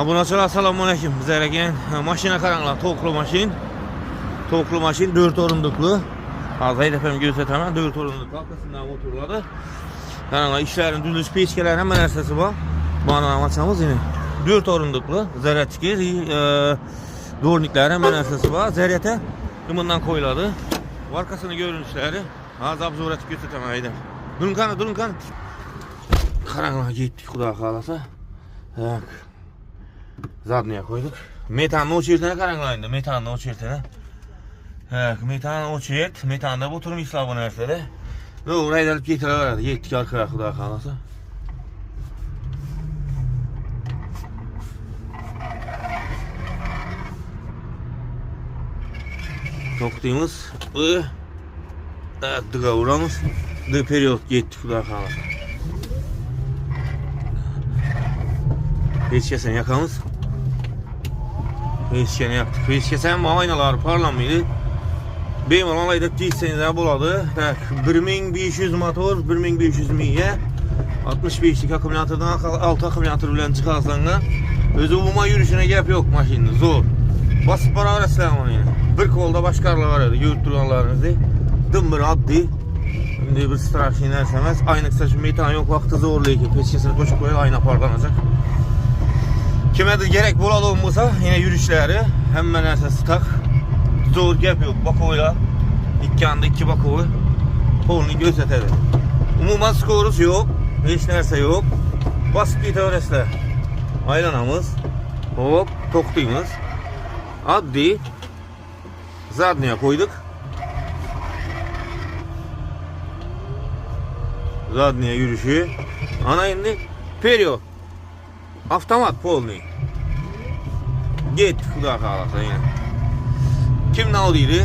Abunaçılar selamünaleyküm. Bize gelen maşine karanlığa toklu maşin 4 orunduklu. Hazır efendim gösteremem 4 orunduklu. Arkasından motorladı. Karanlığa işlerin düzülüş peşkelerin hemen ersesi var. Bu anlamda açamız yine 4 orunduklu. Zerretçikiz. Dorniklerin hemen ersesi var. Zerrete bundan koyuladı. Arkasını görünüşleri. Az abzurat gösteremem. Durun kan. Karanlığa gittik kudağa kalasa. Tak. Zadniye koyduk. Metanla o çirtene karanlığa metanla o çirtene. Metan o çirt. Metanda bu turum İslam'ın ersede. Doğru aydalıp getirir vardı. Yettik arkaya kudağa kalasa. Toktuğumuz dığa uğramız. Dı periyot gittik kudağa kalasa. Peşkesen yakamız. Peşkeni yaptık. Peşkesen bu aynalar parlanmıydı. Benim olan ayda değilseniz buladı. 1500 motor, 1500 milye. 65'lik akümülatörden 6 akümülatör bilen çıkarsanlar. Özü bulma yürüyüşüne gap yok maşinin. Zor. Basıp para arasından onu yine. Bir kolda başkarlar vardı. Yürüttüranlarınızı. Dımbır addi. Şimdi bir strax inersemez. Aynı kısa metan yok. Vakti zorlayken. Peşkesine koşup koyar. Ayna parlanacak. Kimedir gerek buladı olmasa yine yürüyüşleri hemen esası tak. Zor gap yok. Bakoyla iki anda iki bakoyu kolunu gösterdi. Umuman skorus yok. Hiç nerse yok. Basit bir teoresle aylanamız. Hop toktuyumuz. Addi zadniye koyduk. Zadniye yürüyüşü. Ana indi periyot. Avtomat polni. Git kudağa kalasa yine. Kim ne aldıydı?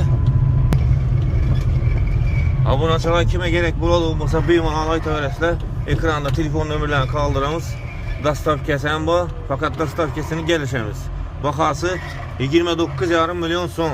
Abunaçılar kime gerek buladı olmasa bir alay teoresle ekranda telefon nömrelerini kaldıramız. Dastav kesen bu. Fakat dastav kesini gelişemiz. Bakası 29,5 milyon son.